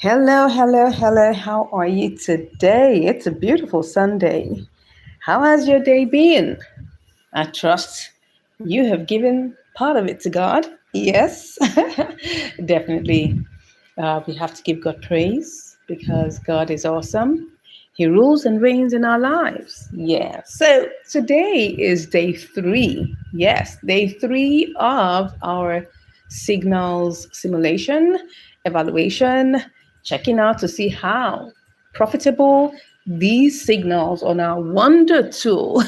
Hello, hello, hello. How are you today? It's a beautiful Sunday. How has your day been? I trust you have given part of it to God. Yes, definitely. We have to give God praise because God is awesome. He rules and reigns in our lives. Yeah. So today is day three. Yes, day three of our signals simulation, evaluation, checking out to see how profitable these signals on our wonder tool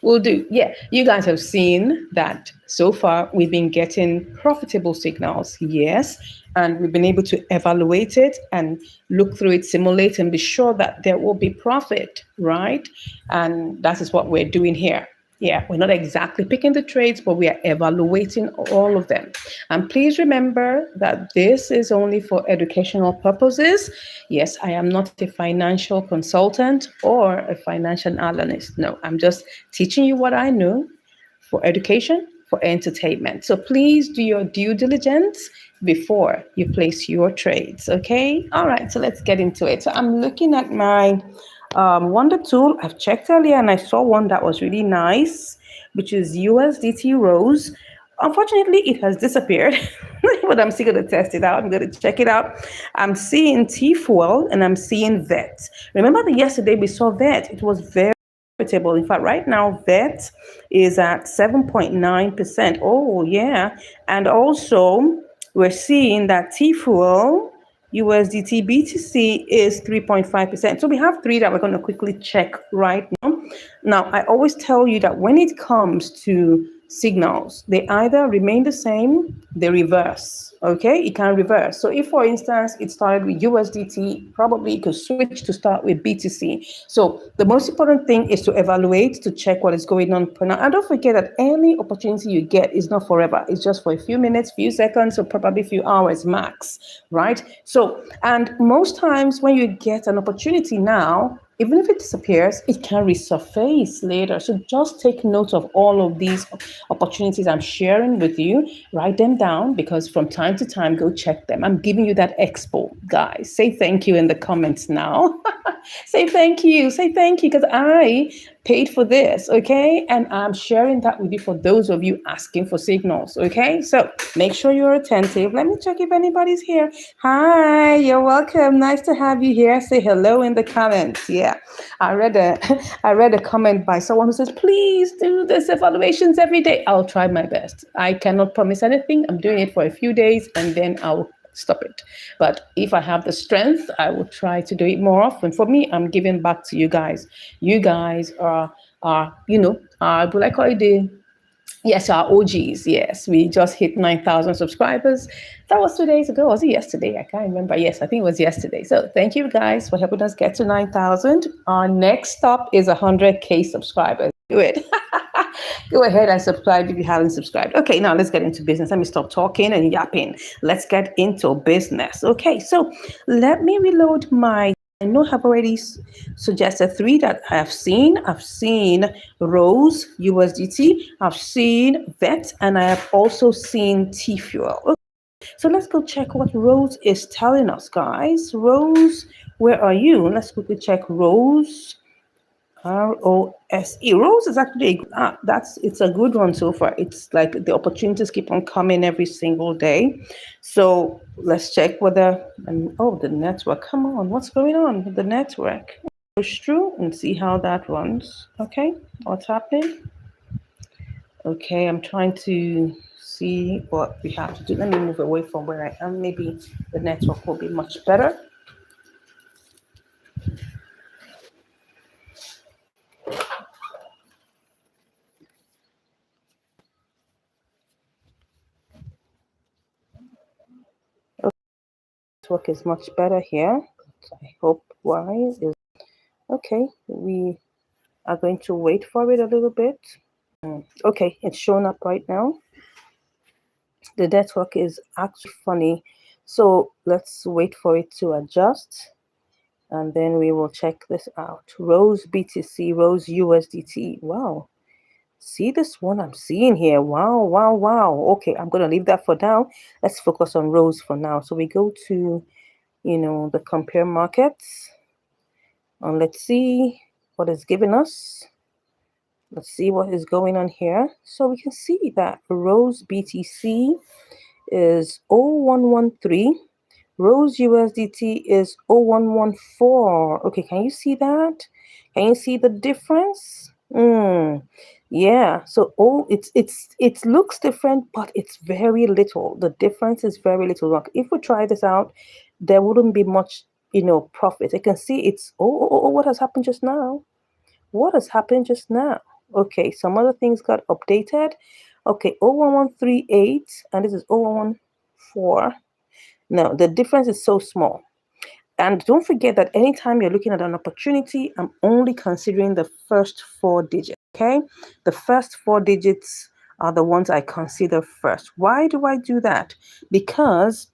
will do. Yeah, you guys have seen that so far we've been getting profitable signals. Yes, and we've been able to evaluate it and look through it, simulate, and be sure that there will be profit, right? And that is what we're doing here. Yeah, we're not exactly picking the trades, but we are evaluating all of them. And please remember that this is only for educational purposes. Yes, I am not a financial consultant or a financial analyst. No, I'm just teaching you what I know for education, for entertainment. So please do your due diligence before you place your trades. Okay. All right. So let's get into it. So I'm looking at my Wonder tool. I've checked earlier and I saw one that was really nice, which is USDT Rose. Unfortunately, it has disappeared, but I'm still going to test it out. I'm going to check it out. I'm seeing T Fuel and I'm seeing VET. Remember that yesterday we saw VET? It was very profitable. In fact, right now, VET is at 7.9%. Oh, yeah. And also, we're seeing that T Fuel USDT BTC is 3.5%. So we have three that we're going to quickly check right now. Now, I always tell you that when it comes to signals, they either remain the same, they reverse. Okay, it can reverse. So if, for instance, it started with USDT, probably it could switch to start with BTC. So the most important thing is to evaluate, to check what is going on. Now, and don't forget that any opportunity you get is not forever. It's just for a few minutes, few seconds, or probably a few hours max, right? So, and most times when you get an opportunity now, even if it disappears, it can resurface later. So just take note of all of these opportunities I'm sharing with you. Write them down because from time to time, go check them. I'm giving you that expo, guys. Say thank you in the comments now. Say thank you. Say thank you because I paid for this, okay? And I'm sharing that with you for those of you asking for signals, okay? So make sure you're attentive. Let me check if anybody's here. Hi, you're welcome. Nice to have you here. Say hello in the comments. Yeah, I read a I read a comment by someone who says, please do this evaluations every day. I'll try my best. I cannot promise anything. I'm doing it for a few days and then I'll stop it. But if I have the strength, I will try to do it more often. For me, I'm giving back to you guys. You guys are what I call it, yes, our OGs. Yes, we just hit 9,000 subscribers. That was 2 days ago. Was it yesterday? I can't remember. Yes, I think it was yesterday. So thank you guys for helping us get to 9,000. Our next stop is 100K subscribers. Do it. Go ahead and subscribe if you haven't subscribed. Okay, now let's get into business. Let me stop talking and yapping. Let's get into business. Okay, so let me reload my. I know I've already suggested three that I have seen. I've seen Rose USDT, I've seen VET, and I have also seen T Fuel. Okay, so let's go check what Rose is telling us, guys. Rose, where are you? Let's quickly check Rose. ROSE. Rose is actually it's a good one so far. It's like the opportunities keep on coming every single day. So let's check whether the network. Come on, what's going on with the network? Push through and see how that runs. Okay, what's happening? Okay, I'm trying to see what we have to do. Let me move away from where I am. Maybe the network will be much better. Network is much better here. I hope why is okay. We are going to wait for it a little bit. Okay, it's showing up right now. The network is actually funny. So let's wait for it to adjust and then we will check this out. Rose BTC, Rose USDT. Wow. See this one I'm seeing here. Wow, wow, wow. Okay, I'm going to leave that for now. Let's focus on Rose for now. So we go to the compare markets. And let's see what it's given us. Let's see what is going on here. So we can see that Rose BTC is 0113. Rose USDT is 0114. Okay, can you see that? Can you see the difference? Yeah. So it looks different, but it's very little. The difference is very little. Look, if we try this out, there wouldn't be much, profit. I can see it's what has happened just now? What has happened just now? Okay, some other things got updated. Okay, 01138 and this is 0114. No, the difference is so small. And don't forget that anytime you're looking at an opportunity, I'm only considering the first 4 digits, okay? The first 4 digits are the ones I consider first. Why do I do that? Because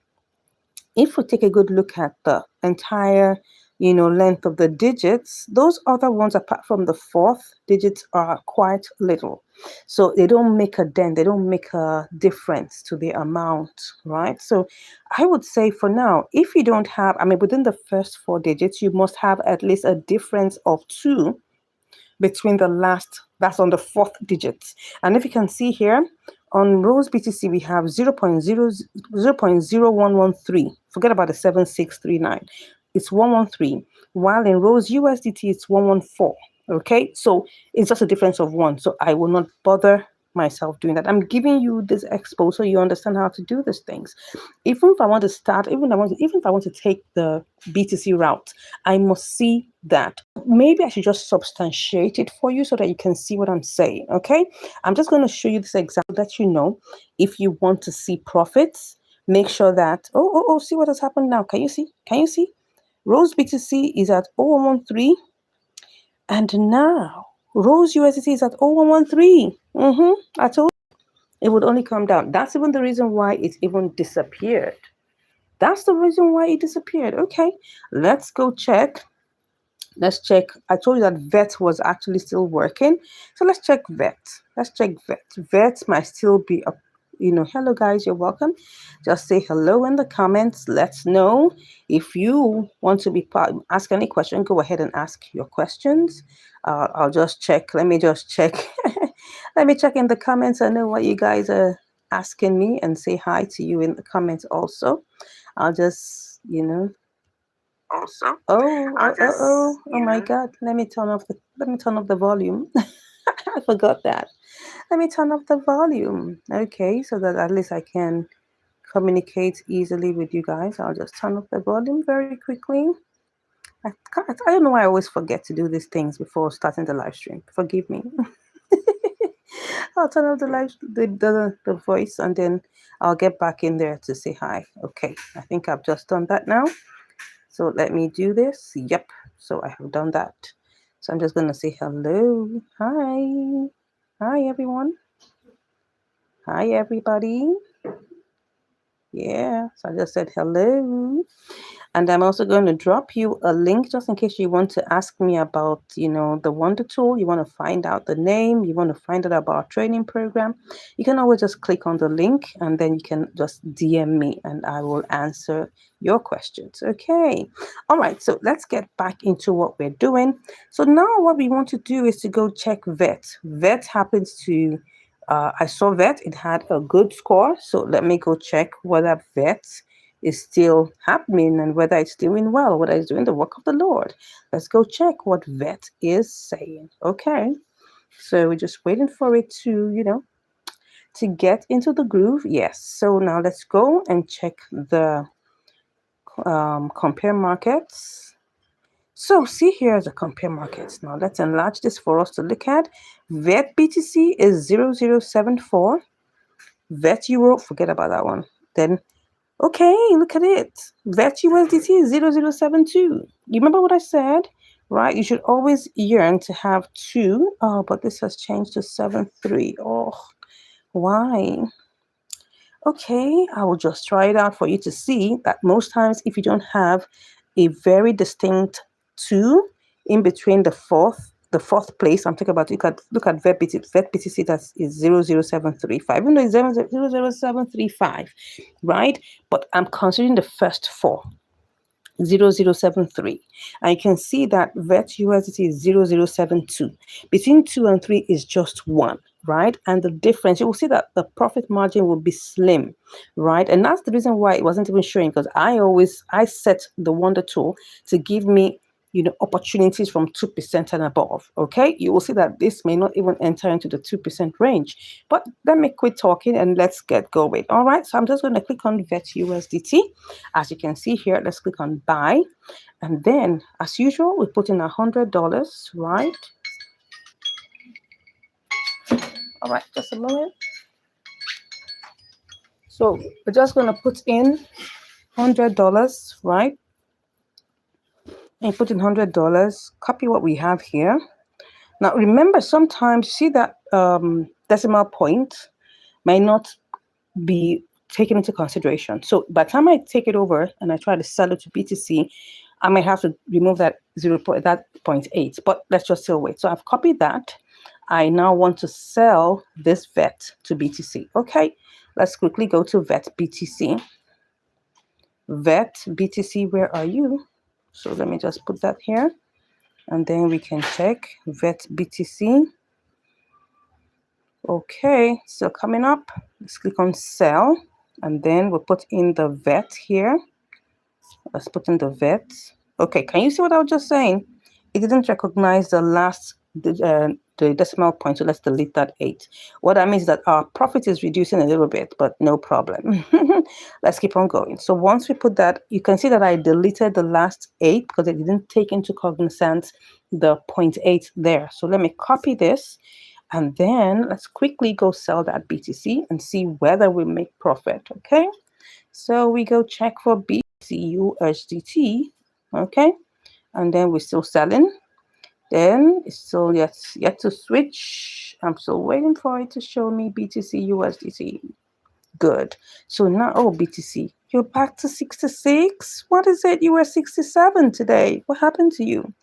if we take a good look at the entire, length of the digits, those other ones, apart from the fourth digits, are quite little. So they don't make a dent, they don't make a difference to the amount, right? So I would say for now, if you don't have, within the first 4 digits, you must have at least a difference of 2 between the last, that's on the fourth digit. And if you can see here, on Rose BTC, we have 0.0113. Forget about the 7639. It's 113. While in Rose USDT, it's 114. Okay, so it's just a difference of 1. So I will not bother myself doing that. I'm giving you this expo so you understand how to do these things. Even if I want to start, even if I want to take the BTC route, I must see that. Maybe I should just substantiate it for you so that you can see what I'm saying. Okay, I'm just going to show you this example that if you want to see profits, make sure that see what has happened now. Can you see? Rose BTC is at 0113, and now Rose USDT is at 0113. I told you it would only come down. That's even the reason why it even disappeared. That's the reason why it disappeared. Okay, let's go check. Let's check. I told you that VET was actually still working. So let's check VET. VET might still be up. Hello guys, you're welcome. Just say hello in the comments. Let's know if you want to be part. Ask any question. Go ahead and ask your questions. I'll just check. Let me just check. Let me check in the comments. I know what you guys are asking me, and say hi to you in the comments also. I'll just, oh my God. Let me turn off the volume. I forgot that. Let me turn off the volume. Okay, so that at least I can communicate easily with you guys. I'll just turn off the volume very quickly. I don't know why I always forget to do these things before starting the live stream. Forgive me. I'll turn off the voice, and then I'll get back in there to say hi. Okay, I think I've just done that now. So let me do this. Yep, so I have done that. So I'm just going to say hello. Hi, everyone. Hi, everybody. Yeah, so I just said hello. And I'm also going to drop you a link just in case you want to ask me about, the Wonder Tool. You want to find out the name. You want to find out about our training program. You can always just click on the link, and then you can just DM me and I will answer your questions. Okay. All right. So let's get back into what we're doing. So now what we want to do is to go check VET. VET happens to, I saw VET. It had a good score. So let me go check whether VET is still happening and whether it's doing well, whether it's doing the work of the Lord. Let's go check what VET is saying. Okay, so we're just waiting for it to, to get into the groove. Yes, so now let's go and check the compare markets. So see here the compare markets. Now let's enlarge this for us to look at. VET BTC is 0074. VET Euro, forget about that one. Then okay, look at it. VET USDT is 0072. You remember what I said? Right? You should always yearn to have 2. Oh, but this has changed to 73. Oh, why? Okay, I will just try it out for you to see that most times if you don't have a very distinct 2 in between the fourth place, I'm talking about, look at VET BTC, that is 00735, even though it's 00735, right? But I'm considering the first 4. 0073, and you can see that vet USDT is 0072. Between 2 and 3 is just 1, right? And the difference, you will see that the profit margin will be slim, right? And that's the reason why it wasn't even showing, because I set the Wonder tool to give me opportunities from 2% and above. Okay, you will see that this may not even enter into the 2% range. But let me quit talking and let's get going. All right, so I'm just going to click on vet USDT. As you can see here, let's click on buy, and then as usual we put in $100, right? All right, just a moment. So we're just going to put in $100, right? And put in $100, copy what we have here. Now remember, sometimes see that decimal point may not be taken into consideration. So by the time I take it over and I try to sell it to BTC, I may have to remove that 0.8, but let's just still wait. So I've copied that. I now want to sell this VET to BTC. Okay, let's quickly go to VET BTC. VET BTC, where are you? So let me just put that here, and then we can check VET BTC. Okay, so coming up, let's click on sell, and then we'll put in the VET here. Let's put in the VET. Okay, can you see what I was just saying? It didn't recognize the last the decimal point, so let's delete that 8. What that means is that our profit is reducing a little bit, but no problem. Let's keep on going. So once we put that, you can see that I deleted the last 8 because it didn't take into cognizance the 0.8 there. So let me copy this, and then let's quickly go sell that BTC and see whether we make profit. Okay, so we go check for BTC USDT. Okay, and then we're still selling. Then it's still yet to switch. I'm still waiting for it to show me BTC USDT. Good. So now, oh, BTC, you're back to 66. What is it? You were 67 today. What happened to you?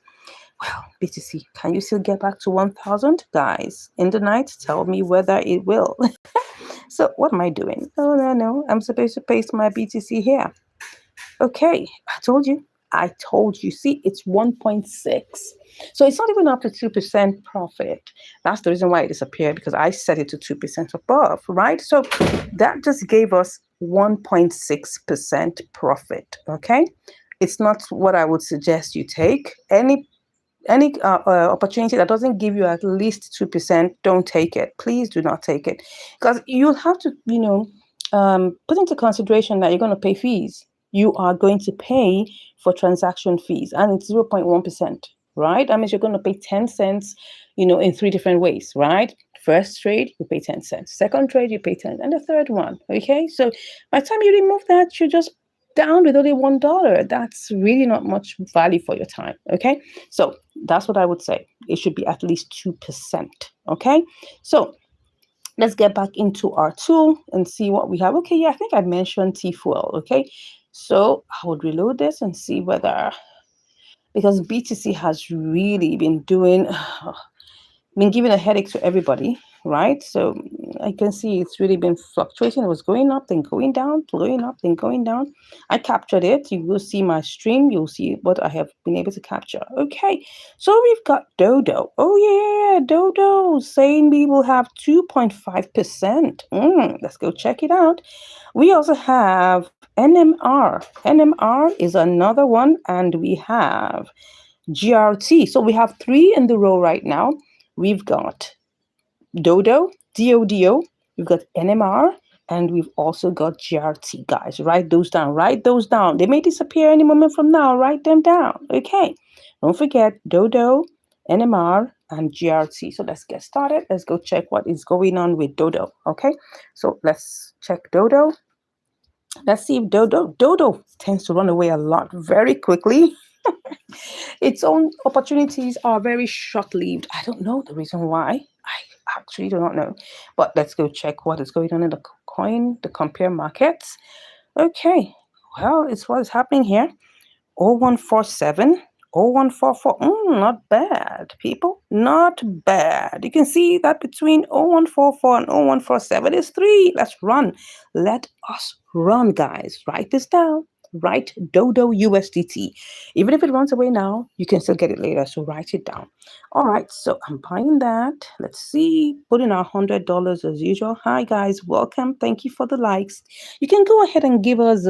Well, BTC, can you still get back to 1,000? Guys, in the night, tell me whether it will. So what am I doing? Oh, no. I'm supposed to paste my BTC here. Okay, I told you. See, it's 1.6. So it's not even up to 2% profit. That's the reason why it disappeared, because I set it to 2% above, right? So that just gave us 1.6% profit, okay? It's not what I would suggest you take. Any opportunity that doesn't give you at least 2%, don't take it. Please do not take it, because you'll have to, put into consideration that you're going to pay fees. You are going to pay for transaction fees, and it's 0.1%, right? That means you're going to pay 10 cents, in 3 different ways, right? First trade, you pay 10 cents. Second trade, you pay 10, and the third one, okay? So by the time you remove that, you're just down with only $1. That's really not much value for your time, okay? So that's what I would say. It should be at least 2%, okay? So let's get back into our tool and see what we have. Okay, yeah, I think I mentioned T-Fuel, okay? So I would reload this and see whether, because BTC has really been giving a headache to everybody, right? So I can see it's really been fluctuating. It was going up, then going down, going up, then going down. I captured it. You will see my stream. You'll see what I have been able to capture. Okay, so we've got Dodo. Oh yeah, Dodo saying we will have 2.5%. Let's go check it out. We also have NMR. NMR is another one, and we have GRT. So we have 3 in the row right now. We've got Dodo, DODO, we've got NMR, and we've also got GRT, guys. Write those down. They may disappear any moment from now. Write them down, okay? Don't forget Dodo, NMR, and GRT. So let's get started. Let's go check what is going on with Dodo, okay? So let's check Dodo. Let's see if Dodo tends to run away a lot very quickly. Its own opportunities are very short-lived. I don't know the reason why. I actually do not know. But let's go check what is going on in the coin, the compare markets. Okay, well, it's what is happening here. 0147, 0144. Not bad, people. Not bad. You can see that between 0144 and 0147 is 3. Let's run. Let us run, guys. Write this down. write Dodo USDT. Even if it runs away now, you can still get it later. So write it down. All right, so I'm buying that. Let's see, put in our $100 as usual. Hi guys, welcome. Thank you for the likes. You can go ahead and give us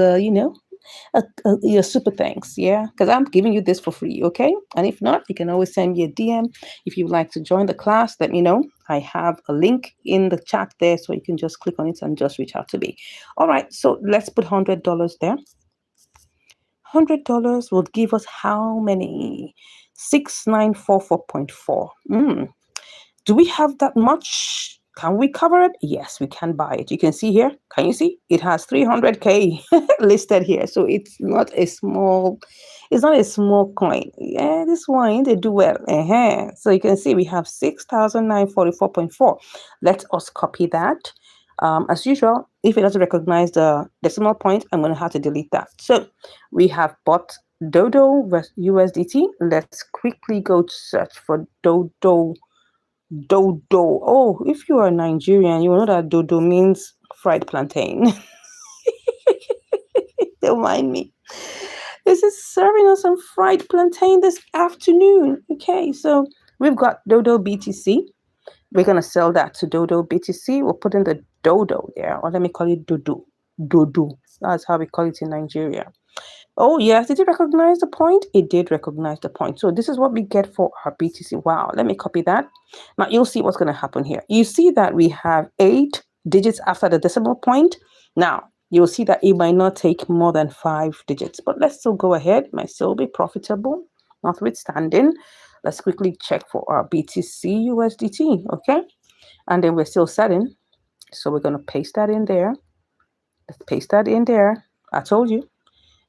your super thanks, yeah, because I'm giving you this for free, okay? And if not, you can always send me a DM. If you'd like to join the class, let me know. I have a link in the chat there, so you can just click on it and just reach out to me. All right, so let's put $100 there. $100 would give us how many? 6944.4. Do we have that much? Can we cover it? Yes, we can buy it. You can see here. Can you see? It has 300K listed here. So it's not a small coin. Yeah, this one, they do well. So you can see we have 6,944.4. Let us copy that. As usual, if it doesn't recognize the decimal point, I'm going to have to delete that. So we have bought Dodo USDT. Let's quickly go to search for Dodo. Oh, if you are Nigerian, you know that dodo means fried plantain. Don't mind me. This is serving us some fried plantain this afternoon. Okay, so we've got Dodo BTC. We're going to sell that to Dodo BTC. We'll put in the Dodo there, or let me call it Dodo. Dodo. That's how we call it in Nigeria. Oh, yes. Did it recognize the point? It did recognize the point. So this is what we get for our BTC. Wow. Let me copy that. Now, you'll see what's going to happen here. You see that we have 8 digits after the decimal point. Now, you'll see that it might not take more than 5 digits. But let's still go ahead. It might still be profitable, notwithstanding. Let's quickly check for our BTC USDT. Okay. And then we're still setting. So we're going to paste that in there. Let's paste that in there. I told you.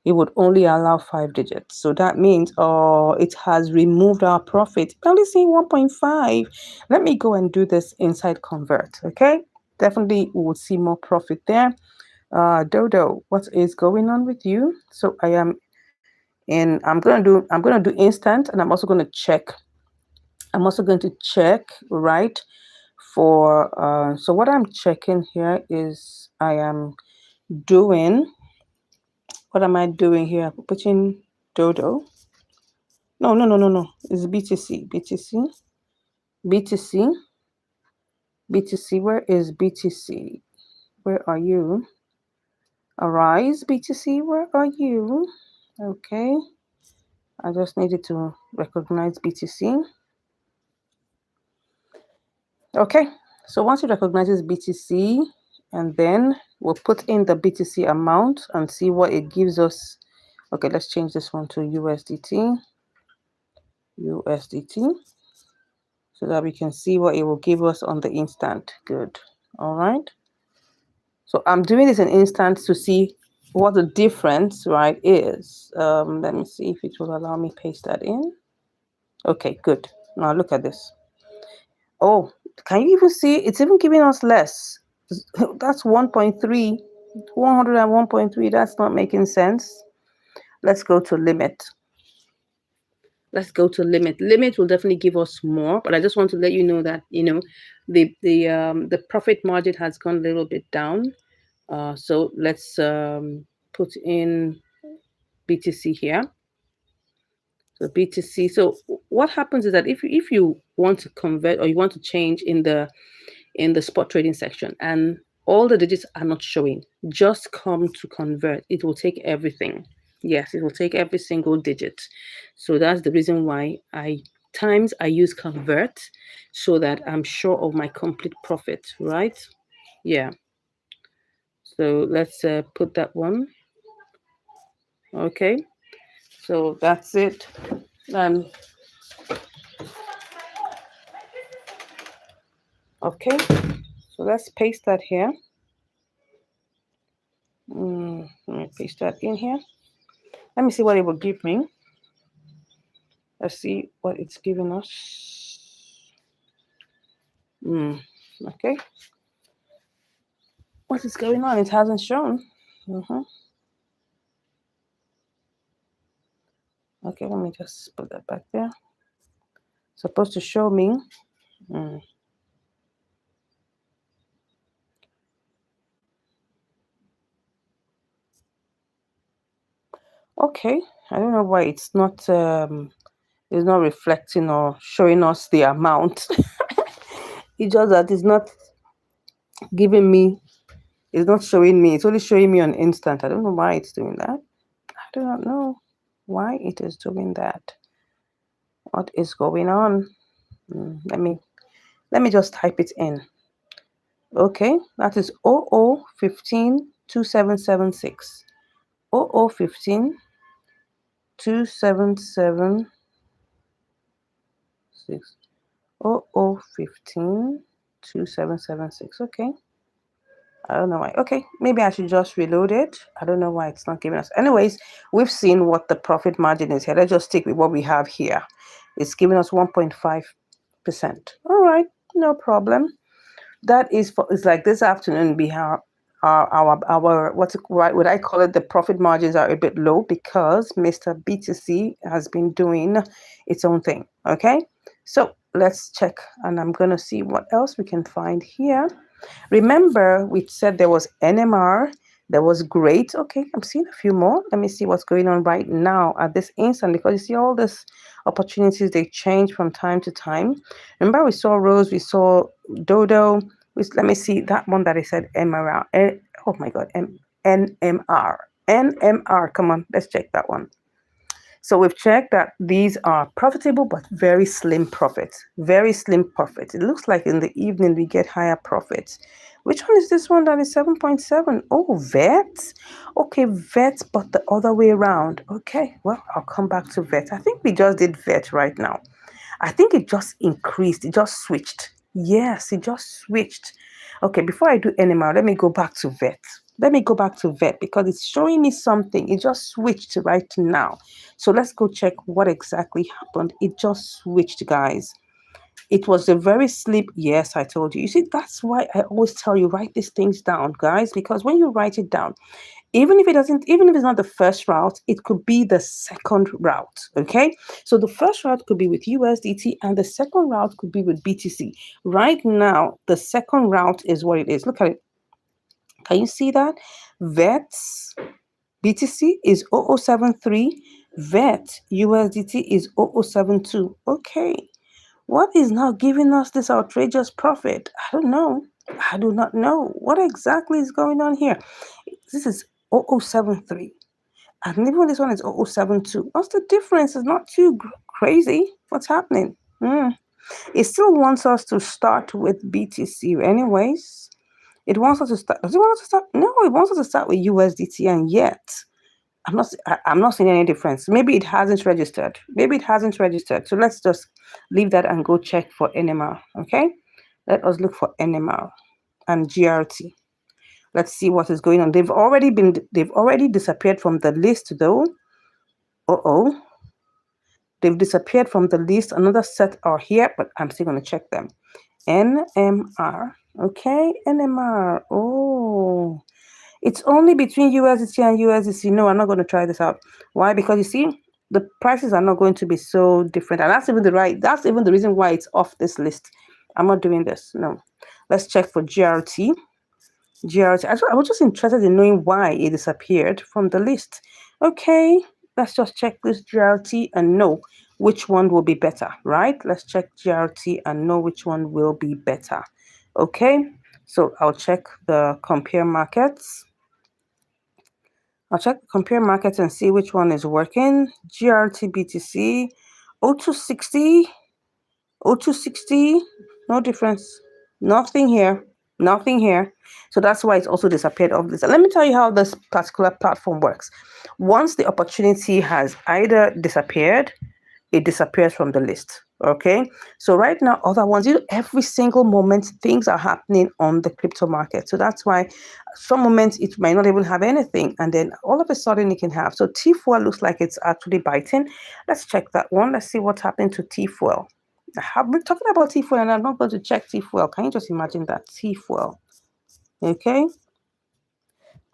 It would only allow 5 digits. So that means, it has removed our profit. Only saying 1.5. Let me go and do this inside convert. Okay. Definitely we will see more profit there. Dodo, what is going on with you? So I am in, I'm going to do instant, and I'm also going to check. Right, for, so what I'm checking here is what am I doing here? Putting Dodo. No. It's BTC. BTC. Where is BTC? Where are you? Arise, BTC. Where are you? Okay. I just needed to recognize BTC. Okay. So once it recognizes BTC, and then we'll put in the BTC amount and see what it gives us. Okay, let's change this one to USDT. So that we can see what it will give us on the instant. Good. All right. So I'm doing this in instant to see what the difference, right, is. Let me see if it will allow me paste that in. Okay, good. Now look at this. Oh, can you even see? It's even giving us less. That's 1.3, 101.3. That's not making sense. Let's go to limit. Limit will definitely give us more, but I just want to let you know that the profit margin has gone a little bit down. So let's put in BTC here. So BTC. So what happens is that if you want to convert, or you want to change in the spot trading section, and all the digits are not showing, just come to convert. It will take everything. Yes, it will take every single digit. So that's the reason why I use convert, so that I'm sure of my complete profit, right? Yeah. So let's put that one. Okay. So that's it. Okay. So let's paste that here. Let me paste that in here. Let me see what it will give me. Let's see what it's giving us. Okay. What is going on? It hasn't shown. Okay, let me just put that back there. Supposed to show me. Okay, I don't know why it's not reflecting or showing us the amount. It's just that it's not giving me, it's not showing me, it's only showing me on instant. I don't know why it's doing that. I do not know why it is doing that. What is going on? Let me just type it in. Okay, that is 0015 2776. 0015 2776. 0015 2776. Okay. I don't know why. Okay, maybe I should just reload it. I don't know why it's not giving us. Anyways, we've seen what the profit margin is here. Let's just stick with what we have here. It's giving us 1.5%. All right, no problem. That is for, it's like this afternoon we have our what's it, right, what I call it, the profit margins are a bit low because Mr. BTC has been doing its own thing. Okay, so let's check, and I'm gonna see what else we can find here. Remember, we said there was NMR, there was great. Okay, I'm seeing a few more. Let me see what's going on right now at this instant, because you see all these opportunities, they change from time to time. Remember, we saw Rose, we saw Dodo. Let me see that one that I said MRR. Oh my God, NMR. NMR. Come on, let's check that one. So we've checked that these are profitable, but very slim profits. Very slim profits. It looks like in the evening we get higher profits. Which one is this one that is 7.7? Oh, VET. Okay, VET, but the other way around. Okay, well, I'll come back to VET. I think we just did VET right now. I think it just increased. It just switched. Yes, it just switched. Okay, before I do NMR, let me go back to VET. Let me go back to VET because it's showing me something. It just switched right now. So let's go check what exactly happened. It just switched, guys. It was a very sleep. Yes, I told you. You see, that's why I always tell you, write these things down, guys, because when you write it down, even if it's not the first route, it could be the second route. Okay, so the first route could be with USDT and the second route could be with BTC. Right now the second route is what it is. Look at it. Can you see that? VETs BTC is 0073, VET USDT is 0072. Okay, what is now giving us this outrageous profit? I don't know. I do not know what exactly is going on here. This is 0073. And even this one is 0072. What's the difference? It's not too crazy. What's happening? It still wants us to start with BTC anyways. It wants us to start. Does it want us to start? No, it wants us to start with USDT, and yet I'm not seeing any difference. Maybe it hasn't registered. Maybe it hasn't registered. So let's just leave that and go check for NMR. Okay? Let us look for NMR and GRT. Let's see what is going on. They've already disappeared from the list though. Uh-oh. They've disappeared from the list. Another set are here, but I'm still going to check them. NMR. Okay, NMR. Oh, it's only between USDT and USDC. No, I'm not going to try this out. Why? Because you see, the prices are not going to be so different. And that's even the reason why it's off this list. I'm not doing this. No. Let's check for GRT. GRT. I was just interested in knowing why it disappeared from the list. Okay, let's just check this GRT and know which one will be better, right? Let's check GRT and know which one will be better. Okay, so I'll check the compare markets. I'll check compare markets and see which one is working. GRT BTC 0260, 0260, no difference. Nothing here. Nothing here. So that's why it's also disappeared off this. Let me tell you how this particular platform works. Once the opportunity has either disappeared, it disappears from the list. Okay, so right now other ones, every single moment things are happening on the crypto market. So that's why some moments it might not even have anything, and then all of a sudden it can have. So T4 looks like it's actually biting. Let's check that one. Let's see what's happening to T4. I've been talking about T4 and I'm not going to check T4. Can you just imagine that? T4.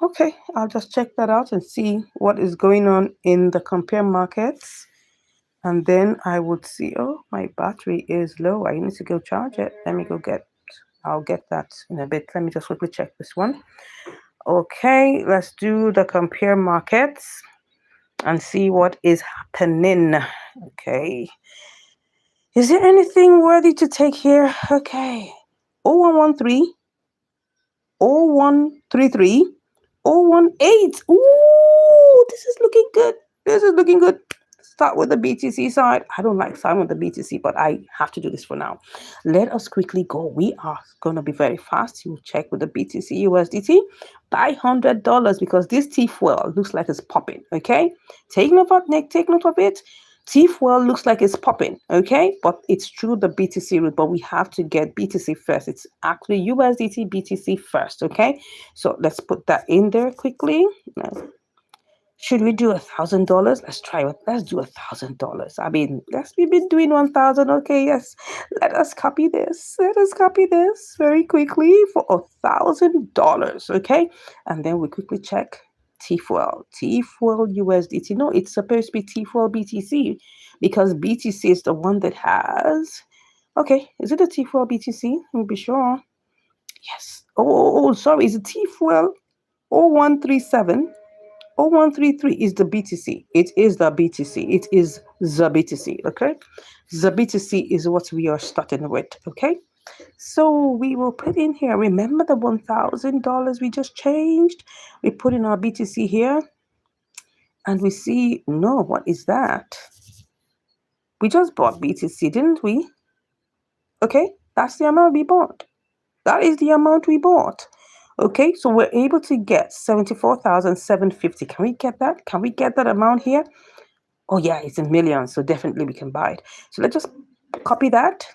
Okay, I'll just check that out and see what is going on in the compare markets. And then I would see, oh, my battery is low. I need to go charge it. I'll get that in a bit. Let me just quickly check this one. Okay, let's do the compare markets. and see what is happening. Okay. Is there anything worthy to take here? Okay. 0113, 0133, 018. Ooh, this is looking good. This is looking good. Start with the BTC side. I don't like starting with the BTC, but I have to do this for now. Let us quickly go. We are going to be very fast. You check with the BTC USDT. Buy $100 because this T-Fuel looks like it's popping. Okay, take note of it. T-Fuel looks like it's popping, okay? But it's through the BTC route, but we have to get BTC first. It's actually USDT BTC first, okay? So let's put that in there quickly. Now, should we do $1,000? Let's try it. Let's do $1,000. I mean, we've been doing 1,000. Okay, yes. Let us copy this. Let us copy this very quickly for $1,000. Okay, and then we quickly check T-Fuel USDT. No, it's supposed to be T-Fuel BTC because BTC is the one that has. Okay, is it a T-Fuel BTC? Let me be sure. Yes. Oh, sorry. Is it T-Fuel 0137? 0133 is the BTC. It is the BTC. It is the BTC. Okay. The BTC is what we are starting with. Okay. So we will put in here. Remember the $1,000 we just changed? We put in our BTC here and we see, no, what is that? We just bought BTC, didn't we? Okay. That's the amount we bought. That is the amount we bought. Okay, so we're able to get 74,750. Can we get that? Can we get that amount here? Oh yeah, it's in millions, so definitely we can buy it. So let's just copy that.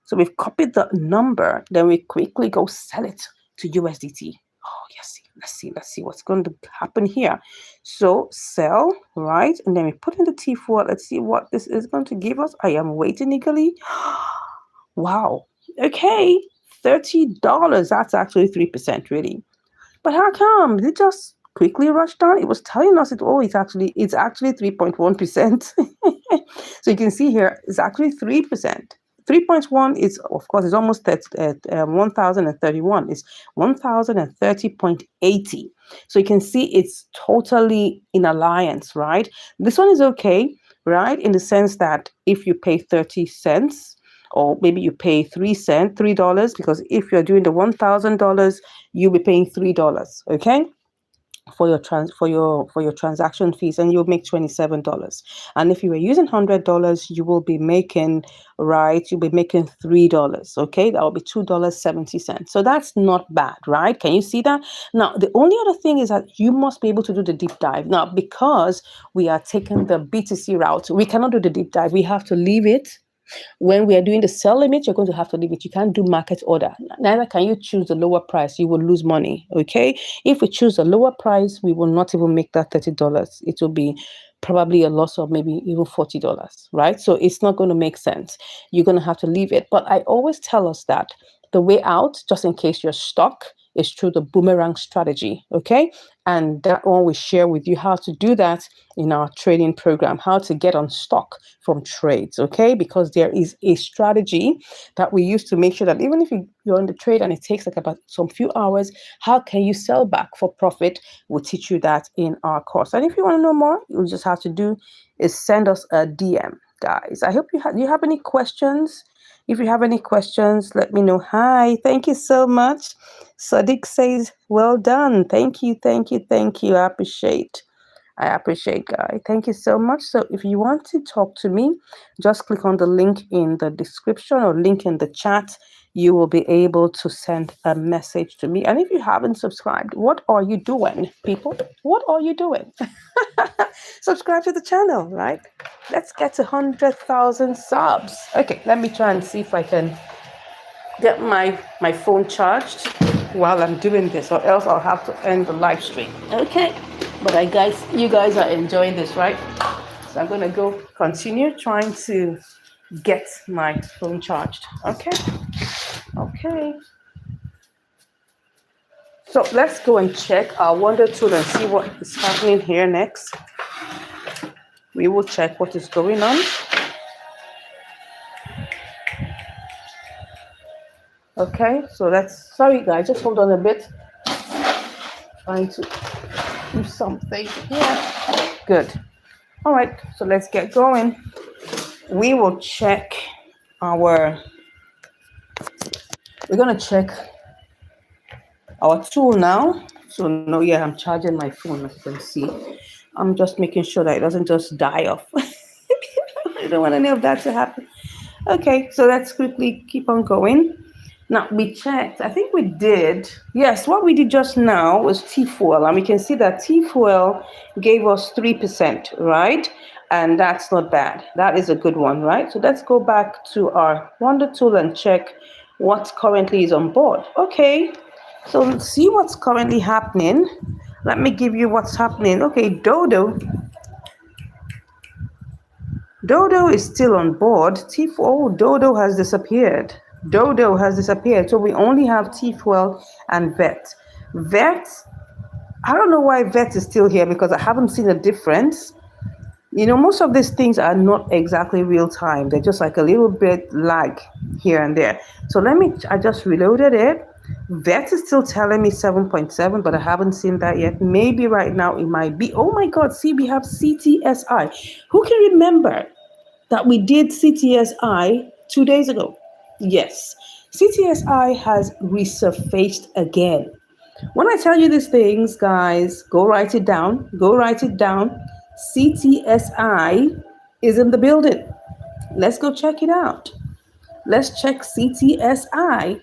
So we've copied the number, then we quickly go sell it to USDT. Oh yes, let's see what's going to happen here. So sell, right? And then we put in the T4. Let's see what this is going to give us. I am waiting eagerly. Wow. Okay. $30. That's actually 3%, really. But how come? Did it just quickly rush down? It was telling us it's actually 3.1%. So you can see here, it's actually 3%. 3.1 is, of course, it's almost at 1,031. It's 1,030.80. So you can see it's totally in alliance, right? This one is okay, right? In the sense that if you pay 30 cents, or maybe you pay $3, because if you're doing the $1,000, you'll be paying $3, okay, for your transaction fees, and you'll make $27. And if you were using $100, you will be making $3, okay, that will be $2.70. So that's not bad, right? Can you see that? Now the only other thing is that you must be able to do the deep dive. Now because we are taking the BTC route, we cannot do the deep dive. We have to leave it. When we are doing the sell limit, you're going to have to leave it. You can't do market order. Neither can you choose the lower price. You will lose money, okay? If we choose a lower price, we will not even make that $30. It will be probably a loss of maybe even $40, right? So it's not going to make sense. You're going to have to leave it. But I always tell us that the way out, just in case you're stuck, is through the boomerang strategy, okay? And that one we share with you how to do that in our trading program, how to get unstuck from trades, okay? Because there is a strategy that we use to make sure that even if you're in the trade and it takes like about some few hours, how can you sell back for profit? We'll teach you that in our course. And if you want to know more, you just have to do is send us a DM, guys. I hope you have any questions. If you have any questions, let me know. Hi, thank you so much. Sadiq says, well done. Thank you. I appreciate, guys. Thank you so much. So if you want to talk to me, just click on the link in the description or link in the chat. You will be able to send a message to me. And if you haven't subscribed, what are you doing, people? What are you doing? Subscribe to the channel, right? Let's get to 100,000 subs. Okay, let me try and see if I can get my phone charged while I'm doing this, or else I'll have to end the live stream. Okay, but you guys are enjoying this, right? So I'm gonna go continue trying to get my phone charged. Okay. So let's go and check our Wonder Tool and see what is happening here next. We will check what is going on. Okay, so sorry guys, just hold on a bit. Trying to do something here. Good. All right, so let's get going. We will check our, we're going to check our tool now. So no, yeah, I'm charging my phone, as you can see. I'm just making sure that it doesn't just die off. I don't want any of that to happen. Okay, so let's quickly keep on going. Now we checked, I think we did, yes, what we did just now was T-Fuel, and we can see that T-Fuel gave us 3%, right? And that's not bad. That is a good one, right? So let's go back to our Wonder Tool and check what currently is on board. Okay, so let's see what's currently happening. Let me give you what's happening. Okay, Dodo is still on board. Dodo has disappeared. Dodo has disappeared. So we only have T-Fuel and Vet. Vet, I don't know why Vet is still here because I haven't seen a difference. You know, most of these things are not exactly real time. They're just like a little bit lag here and there. So I just reloaded it. Vet is still telling me 7.7, but I haven't seen that yet. Maybe right now it might be. Oh my God, see, we have CTSI. Who can remember that we did CTSI 2 days ago? Yes, CTSI has resurfaced again. When I tell you these things, guys, go write it down. Go write it down. CTSI is in the building. Let's go check it out. Let's check CTSI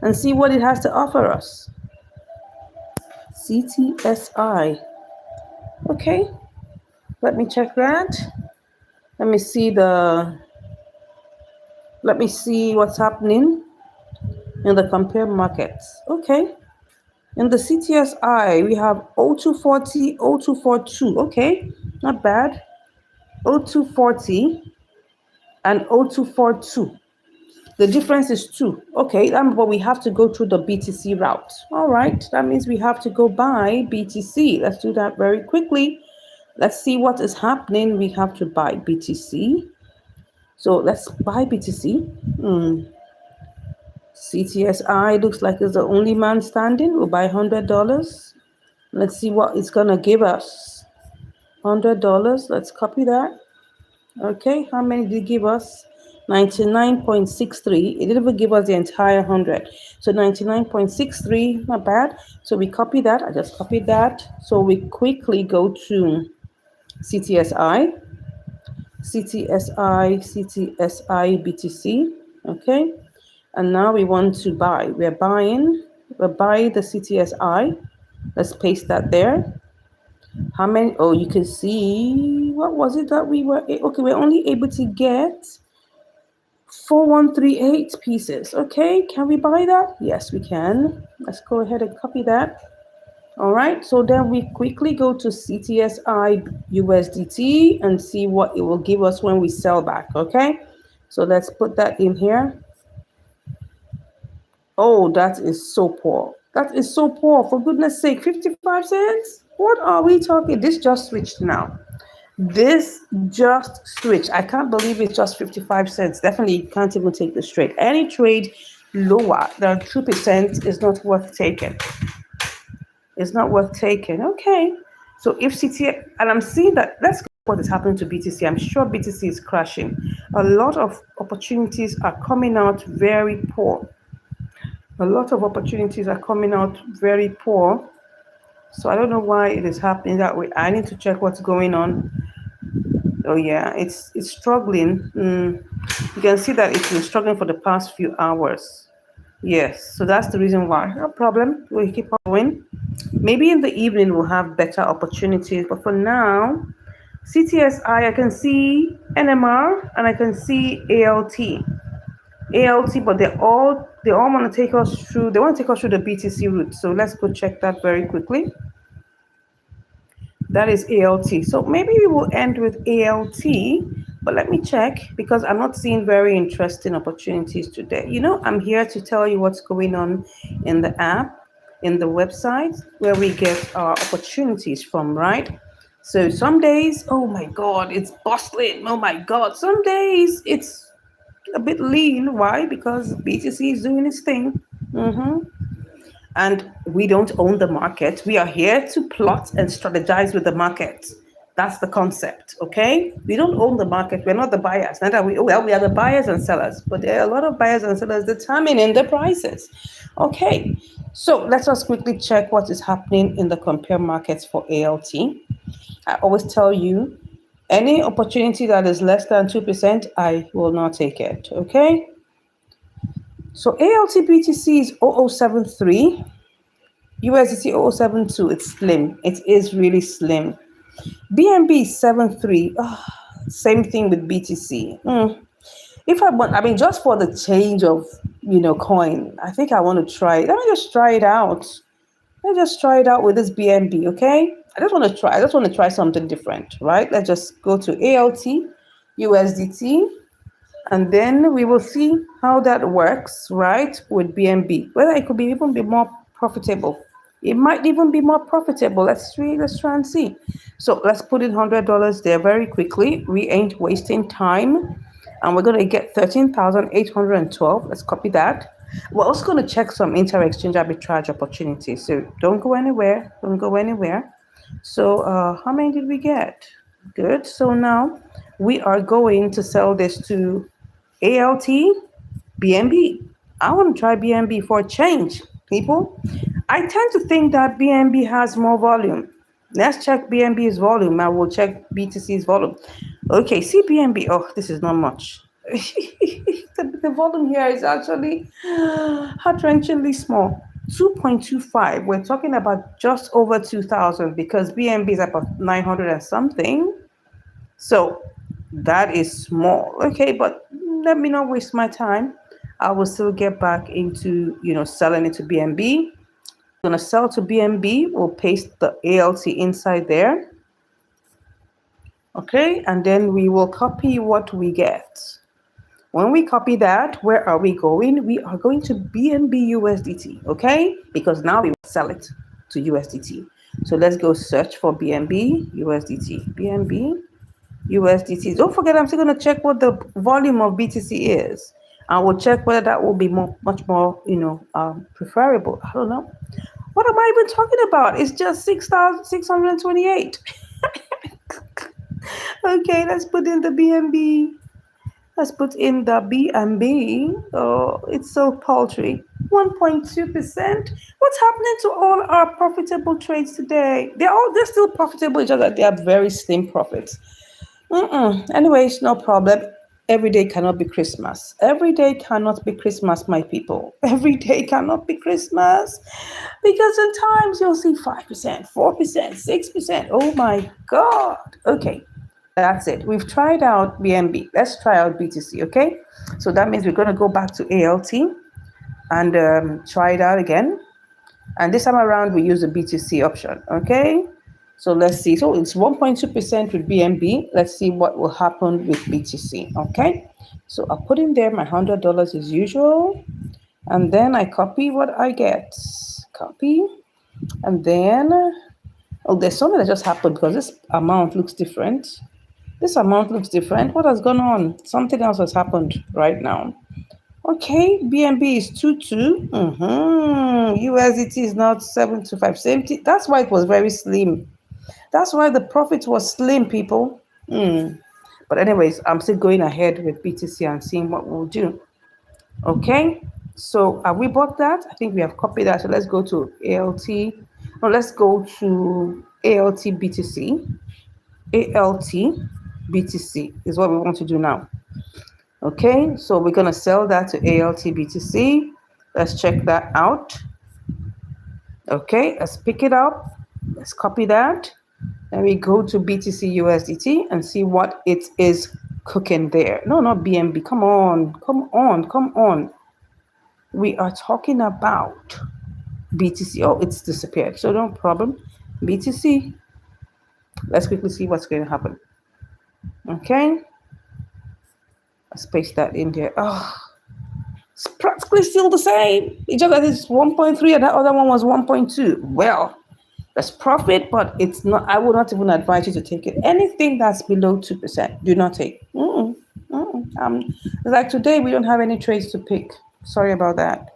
and see what it has to offer us. CTSI. Okay, let me check that. Let me see what's happening in the compare markets. Okay. In the CTSI, we have 0240, 0242. Okay, not bad. 0240 and 0242. The difference is 2. Okay, but we have to go through the BTC route. All right, that means we have to go buy BTC. Let's do that very quickly. Let's see what is happening. We have to buy BTC. So let's buy BTC. CTSI looks like it's the only man standing. We'll buy $100. Let's see what it's gonna give us. $100. Let's copy that. Okay, how many did it give us? 99.63. It didn't even give us the entire 100. So 99.63, not bad. So we copy that. I just copied that. So we quickly go to CTSI, BTC. Okay, and now we want to buy. We're buying the CTSI. Let's paste that there. How many? Oh, you can see, what was it that we were, okay, we're only able to get 4138 pieces. Okay, can we buy that? Yes, we can. Let's go ahead and copy that. All right, so then we quickly go to CTSI USDT and see what it will give us when we sell back. Okay, so let's put that in here. Oh, that is so poor. That is so poor, for goodness sake. 55 cents? What are we talking? This just switched now. This just switched. I can't believe it's just 55 cents. Definitely can't even take this trade. Any trade lower than 2% is not worth taking. It's not worth taking. Okay. So if CT, and I'm seeing that, let's go what is happening to BTC. I'm sure BTC is crashing. A lot of opportunities are coming out very poor. A lot of opportunities are coming out very poor. So I don't know why it is happening that way. I need to check what's going on. Oh yeah, it's struggling. You can see that it's been struggling for the past few hours. Yes, so that's the reason why. No problem. We'll keep on going. Maybe in the evening we'll have better opportunities. But for now, CTSI, I can see NMR and I can see ALT. But they all want to take us through. They want to take us through the BTC route. So let's go check that very quickly. That is ALT. So maybe we will end with ALT, but let me check because I'm not seeing very interesting opportunities today. You know, I'm here to tell you what's going on in the app, in the website where we get our opportunities from, right? So some days, oh my God, it's bustling. Oh my God. Some days it's a bit lean. Why? Because BTC is doing its thing. And we don't own the market. We are here to plot and strategize with the market. That's the concept, okay? We don't own the market. We're not the buyers. Not that we are the buyers and sellers, but there are a lot of buyers and sellers determining the prices. Okay, so let us quickly check what is happening in the compare markets for ALT. I always tell you, any opportunity that is less than 2%, I will not take it, okay? So ALT BTC is 0073, USDT 0072. It's slim. It is really slim. BNB is 73. Same thing with BTC. If I want, I mean, just for the change of, coin, I think I want to try. Let me just try it out. Let's just try it out with this BNB, okay? I just want to try something different, right? Let's just go to ALT, USDT, and then we will see how that works, right, with BNB. Whether it could even be more profitable. It might even be more profitable. Let's try and see. So let's put in $100 there very quickly. We ain't wasting time. And we're going to get 13,812. Let's copy that. We're also going to check some inter-exchange arbitrage opportunities. So don't go anywhere. Don't go anywhere. So how many did we get? Good. So now we are going to sell this to ALT, BNB. I want to try BNB for a change, people. I tend to think that BNB has more volume. Let's check BNB's volume. I will check BTC's volume. Okay, see BNB. Oh, this is not much. The volume here is actually heart-wrenchingly small. 2.25. We're talking about just over 2,000 because BNB is about 900 and something. So that is small. Okay, but let me not waste my time. I will still get back into, selling it to BNB. I'm going to sell to BNB. We'll paste the ALT inside there. Okay, and then we will copy what we get. When we copy that, where are we going? We are going to BNB USDT, okay? Because now we will sell it to USDT. So let's go search for BNB USDT. BNB USDT. Don't forget, I'm still going to check what the volume of BTC is. I will check whether that will be much more, preferable. I don't know. What am I even talking about? It's just 6,628. Okay, let's put in the BNB. Let's put in the BNB. Oh, it's so paltry. 1.2%. What's happening to all our profitable trades today? They're still profitable, just that they have very slim profits. Anyways, no problem. Every day cannot be Christmas. Every day cannot be Christmas, my people. Every day cannot be Christmas. Because sometimes you'll see 5%, 4%, 6%. Oh my God. Okay, that's it. We've tried out BNB. Let's try out BTC, okay? So that means we're going to go back to ALT and try it out again. And this time around, we use the BTC option, okay? So let's see. So it's 1.2% with BNB. Let's see what will happen with BTC. Okay. So I put in there my $100 as usual. And then I copy what I get. Copy. And then, there's something that just happened because this amount looks different. This amount looks different. What has gone on? Something else has happened right now. Okay, BNB is 22. USDT is not 72570. That's why it was very slim. That's why the profit was slim, people. But anyways, I'm still going ahead with BTC and seeing what we'll do. Okay, so have we bought that? I think we have copied that. So let's go to ALT. No, let's go to ALT BTC. ALT BTC is what we want to do now. Okay, so we're going to sell that to ALT BTC. Let's check that out. Okay, let's pick it up. Let's copy that. And we go to BTC USDT and see what it is cooking there. No, not BNB. Come on. We are talking about BTC. Oh, it's disappeared. So no problem. BTC. Let's quickly see what's going to happen. Okay. Let's paste that in there. Oh, it's practically still the same. It's just that it's 1.3 and that other one was 1.2. Well, that's profit, but it's not. I would not even advise you to take it. Anything that's below 2%, do not take. Like today, we don't have any trades to pick. Sorry about that.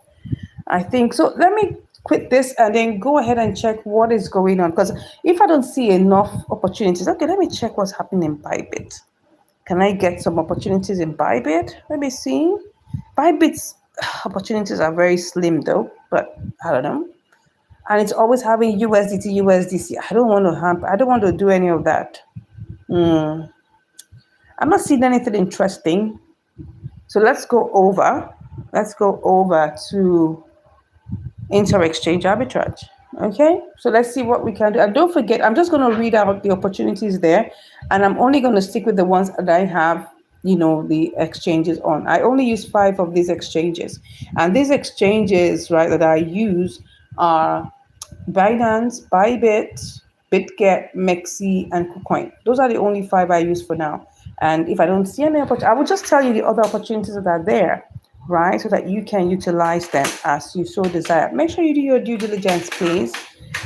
I think so. Let me quit this and then go ahead and check what is going on. Because if I don't see enough opportunities, okay, let me check what's happening in Bybit. Can I get some opportunities in Bybit? Let me see. Bybit's opportunities are very slim though, but I don't know. And it's always having USDT, USDC. I don't want to do any of that. I'm not seeing anything interesting. So let's go over. Let's go over to inter-exchange arbitrage. Okay, so let's see what we can do. And don't forget, I'm just going to read out the opportunities there, and I'm only going to stick with the ones that I have, the exchanges on. I only use 5 of these exchanges, and these exchanges, right, that I use are Binance, Bybit, BitGet, Mexi, and KuCoin. Those are the only 5 I use for now. And if I don't see any opportunity, I will just tell you the other opportunities that are there, right? So that you can utilize them as you so desire. Make sure you do your due diligence, please.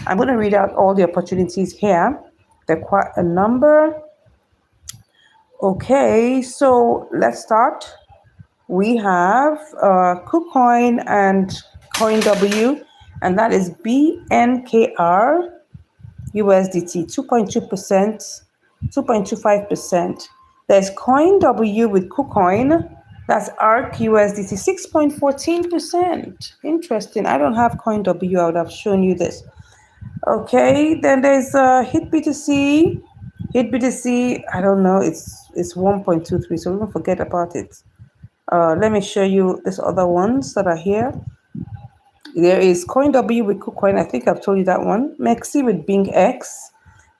I'm going to read out all the opportunities here. There are quite a number. Okay, so let's start. We have KuCoin and CoinW, and that is BNKR USDT, 2.2%, 2.25%. There's CoinW with KuCoin, that's ARC USDT, 6.14%. Interesting. I don't have CoinW, I would have shown you this. Okay, then there's HIT BTC. HIT BTC, I don't know, it's 1.23, so we don't forget about it. Let me show you these other ones that are here. There is CoinW with KuCoin. I think I've told you that one. Mexi with BingX.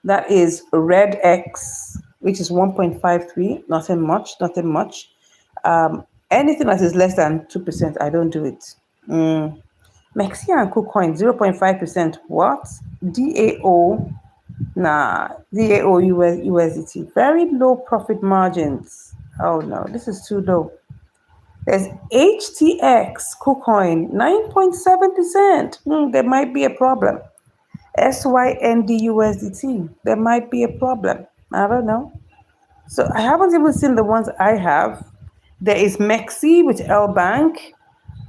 That is RedX, which is 1.53. Nothing much, nothing much. Anything that is less than 2%, I don't do it. Mexi and KuCoin, 0.5%. What? DAO. Nah, DAO USDT. Very low profit margins. Oh no, this is too low. There's HTX KuCoin, 9.7%. There might be a problem. SYND USDT, there might be a problem. I don't know. So I haven't even seen the ones I have. There is Mexi with L Bank,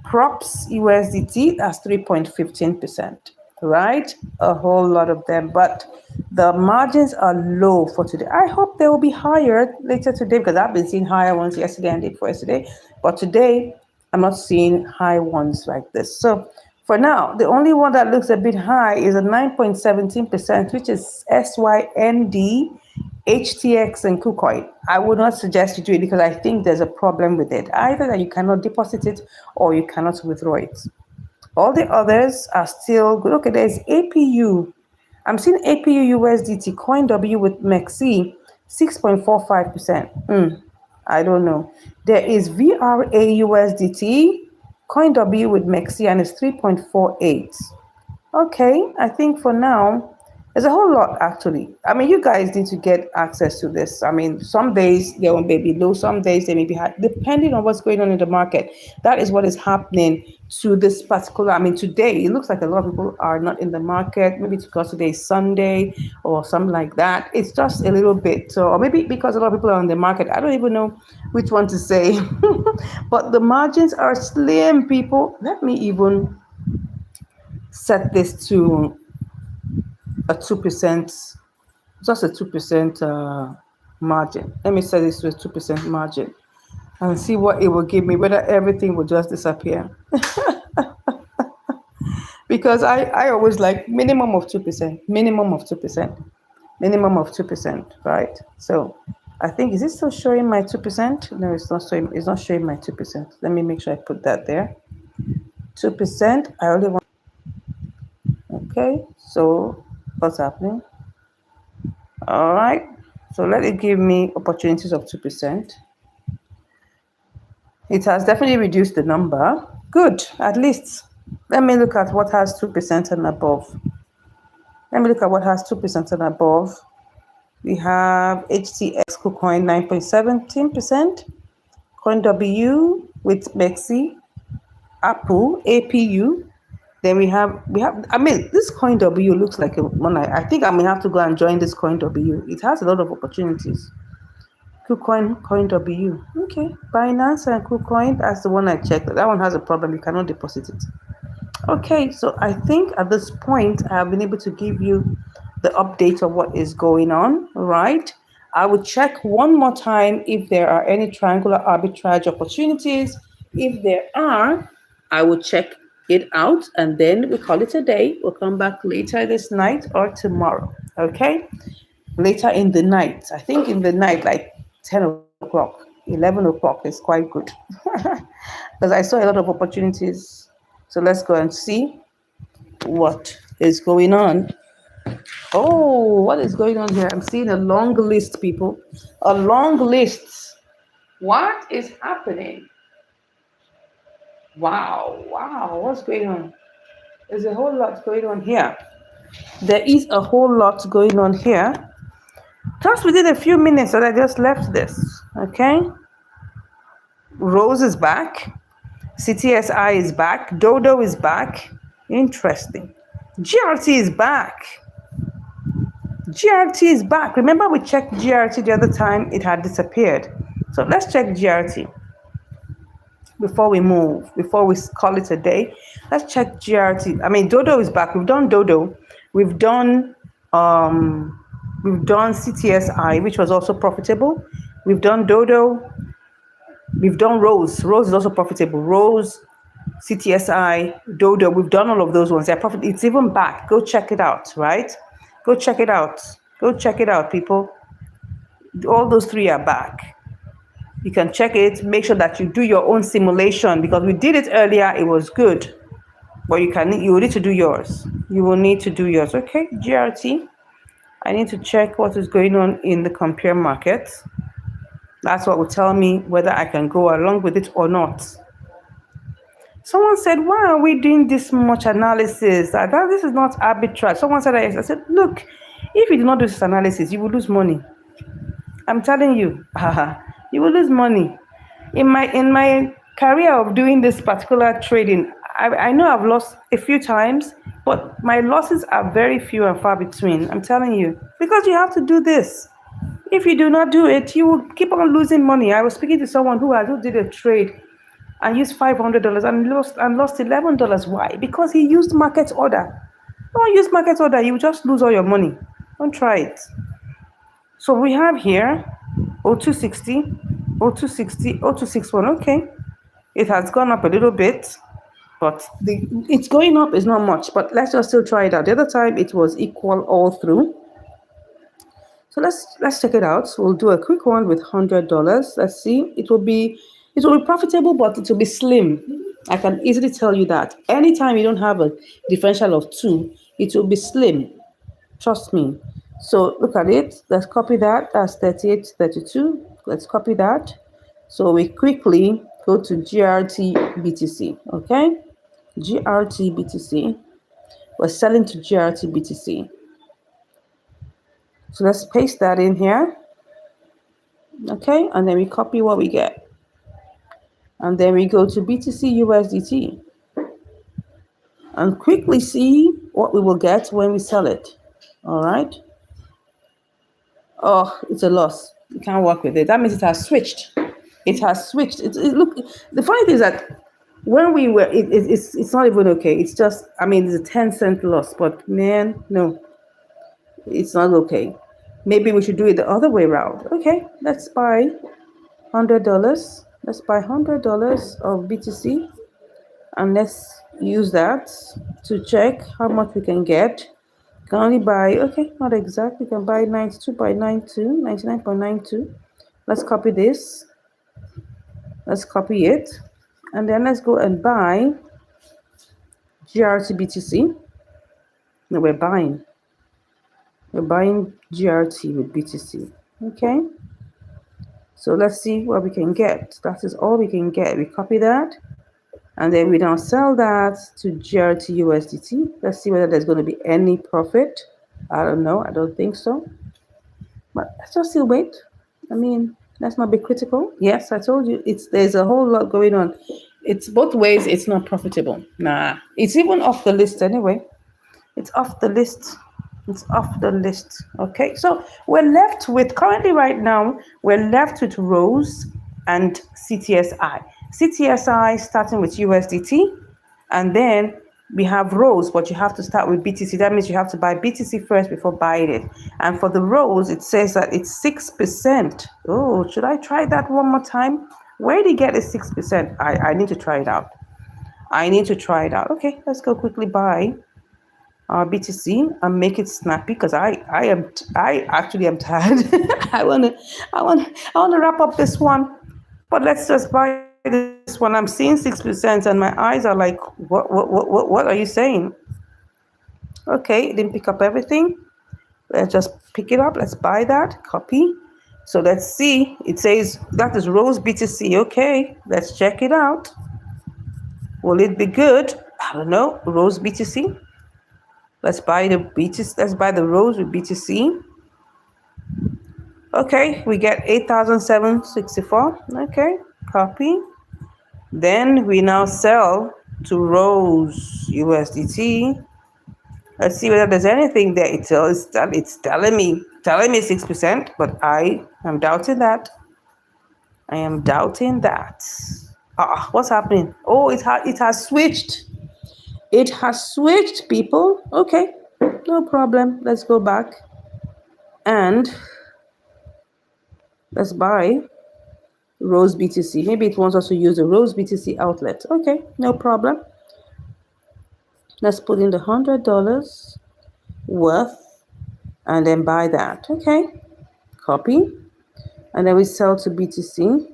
Props USDT, that's 3.15%, right? A whole lot of them, but the margins are low for today. I hope they will be higher later today because I've been seeing higher ones yesterday and day before yesterday, but today I'm not seeing high ones like this. So for now, the only one that looks a bit high is a 9.17%, which is SYND, HTX, and KuCoin. I would not suggest you do it because I think there's a problem with it. Either that you cannot deposit it or you cannot withdraw it. All the others are still good. Okay, there's APU. I'm seeing APU USDT, CoinW with Mexi, 6.45%. I don't know. There is VRA USDT, CoinW with Mexi, and it's 3.48. Okay, I think for now, there's a whole lot actually. I mean, you guys need to get access to this. I mean, some days they may be low, some days they may be high, depending on what's going on in the market. That is what is happening to this particular. I mean, today it looks like a lot of people are not in the market. Maybe it's because today is Sunday or something like that. It's just a little bit. So, or maybe because a lot of people are on the market. I don't even know which one to say. But the margins are slim, people. Let me even set this to a 2%, just a 2% margin. Let me set this to a 2% margin and see what it will give me, whether everything will just disappear. Because I always like minimum of 2%, minimum of 2%, minimum of 2%, right? So I think, is it still showing my 2%? No, it's not showing my 2%. Let me make sure I put that there. 2%, I only want, okay, so what's happening? All right, so let it give me opportunities of 2%. It has definitely reduced the number. Good, at least. Let me look at what has 2% and above. Let me look at what has 2% and above. We have HTX KuCoin 9.17%, CoinW with Mexi, Apple, APU. Then we have, I mean, this CoinW looks like one. I think I may have to go and join this CoinW. It has a lot of opportunities. KuCoin, CoinW. Okay. Binance and KuCoin, that's the one I checked. That one has a problem. You cannot deposit it. Okay, so I think at this point I have been able to give you the update of what is going on, right? I will check one more time if there are any triangular arbitrage opportunities. If there are, I will check it out and then we call it a day. We'll come back later this night or tomorrow, okay? Later in the night. I think in the night, like 10 o'clock, 11 o'clock is quite good. Because I saw a lot of opportunities. So let's go and see what is going on. Oh, what is going on here? I'm seeing a long list, people. A long list. What is happening? Wow, wow, what's going on? There's a whole lot going on here. There is a whole lot going on here. Just within a few minutes that I just left this, okay? Rose is back. CTSI is back. Dodo is back. Interesting. GRT is back. GRT is back. Remember we checked GRT the other time, it had disappeared. So let's check GRT before we move, before we call it a day. Let's check GRT. I mean, Dodo is back. We've done Dodo. We've done CTSI, which was also profitable. We've done Dodo. We've done Rose. Rose is also profitable. Rose, CTSI, Dodo. We've done all of those ones. They're profit. It's even back. Go check it out, right? Go check it out. Go check it out, people. All those three are back. You can check it. Make sure that you do your own simulation because we did it earlier. It was good, but you will need to do yours. You will need to do yours. Okay, GRT. I need to check what is going on in the compare market. That's what will tell me whether I can go along with it or not. Someone said, why are we doing this much analysis? I thought this is not arbitrage. Someone said, I said, look, if you do not do this analysis, you will lose money. I'm telling you, you will lose money. In my career of doing this particular trading, I know I've lost a few times, but my losses are very few and far between. I'm telling you, because you have to do this. If you do not do it, you will keep on losing money. I was speaking to someone who did a trade and used $500 and lost $11. Why? Because he used market order. Don't use market order, you just lose all your money. Don't try it. So we have here 0260, 0260, 0261. Okay, it has gone up a little bit, but it's going up is not much. But let's just still try it out. The other time it was equal all through. So let's check it out. We'll do a quick one with $100. Let's see. It will be profitable, but it will be slim. I can easily tell you that. Anytime you don't have a differential of 2, it will be slim. Trust me. So look at it. Let's copy that. That's 38.32. Let's copy that. So we quickly go to GRT BTC. Okay, GRT BTC. We're selling to GRT BTC. So let's paste that in here. Okay, and then we copy what we get. And then we go to BTC USDT and quickly see what we will get when we sell it. All right. Oh, it's a loss. You can't work with it. That means it has switched. It has switched. Look, the funny thing is that when we were, it's not even okay. It's just, I mean, it's a 10-cent loss, but man, no, it's not okay. Maybe we should do it the other way around. Okay, let's buy $100. Let's buy $100 of BTC and let's use that to check how much we can get. You can only buy, okay, not exactly. You can buy 92.92, 99.92. Let's copy this. Let's copy it. And then let's go and buy GRT BTC. No, we're buying GRT with BTC. Okay. So let's see what we can get. That is all we can get. We copy that. And then we now sell that to GRT USDT. Let's see whether there's going to be any profit. I don't know. I don't think so. But let's just still wait. I mean, let's not be critical. Yes, I told you there's a whole lot going on. It's both ways. It's not profitable. Nah, it's even off the list anyway. It's off the list. It's off the list. Okay, so we're left with, currently right now, we're left with Rose and CTSI. CTSI starting with USDT, and then We have rows, but you have to start with BTC. That means you have to buy BTC first before buying it. And for the rows, it says that it's 6%. Oh, should I try that one more time? Where did you get a 6%? I need to try it out. I need to try it out. Okay, let's go quickly buy our BTC and make it snappy because I actually am tired. I wanna wrap up this one, but let's just buy this one. I'm seeing 6% and my eyes are like, what are you saying? Okay, it didn't pick up everything. Let's just pick it up. Let's buy that. Copy. So let's see. It says that is Rose BTC. Okay, let's check it out. Will it be good? I don't know. Rose BTC. Let's buy the BTC. Let's buy the Rose with BTC. Okay, we get 8,764. Okay, copy. Then we now sell to Rose USDT. Let's see whether there's anything there. It's telling me 6%, but I am doubting that. I am doubting that. What's happening? Oh, it has switched. It has switched, people. Okay, no problem. Let's go back and let's buy Rose BTC. Maybe it wants us to use the Rose BTC outlet. Okay, no problem. Let's put in the $100 worth and then buy that. Okay, copy. And then we sell to BTC.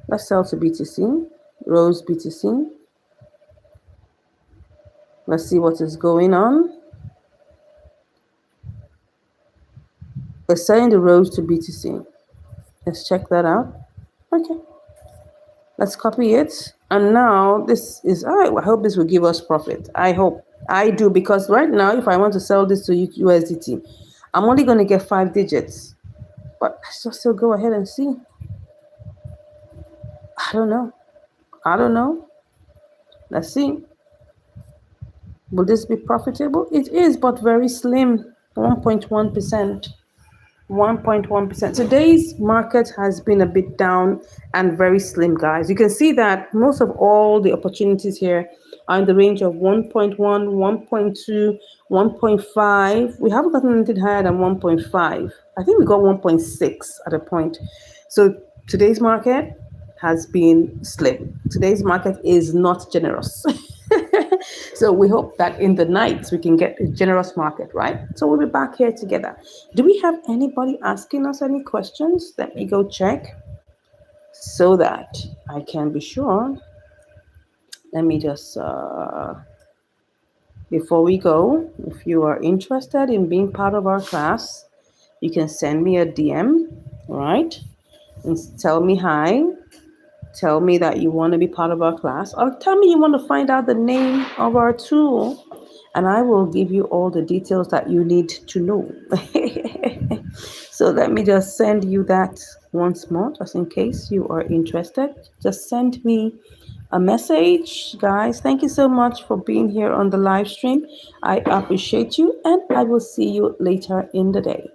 Let's sell to BTC, Rose BTC. Let's see what is going on. We're selling the Rose to BTC. Let's check that out. Okay. Let's copy it. And now this is, I hope this will give us profit. I hope. I do, because right now, if I want to sell this to USDT, I'm only going to get 5 digits. But let's just still go ahead and see. I don't know. Let's see. Will this be profitable? It is, but very slim, 1.1%. 1.1%. Today's market has been a bit down and very slim, guys. You can see that most of all the opportunities here are in the range of 1.1, 1.2, 1.5. We haven't gotten anything higher than 1.5. I think we got 1.6 at a point. So today's market has been slim. Today's market is not generous. So we hope that in the nights we can get a generous market, right? So we'll be back here together. Do we have anybody asking us any questions? Let me go check so that I can be sure. Let me just, before we go, if you are interested in being part of our class, you can send me a DM, right? And tell me hi. Tell me that you want to be part of our class, or tell me you want to find out the name of our tool, and I will give you all the details that you need to know. So let me just send you that once more, just in case you are interested. Just send me a message, guys. Thank you so much for being here on the live stream. I appreciate you, and I will see you later in the day.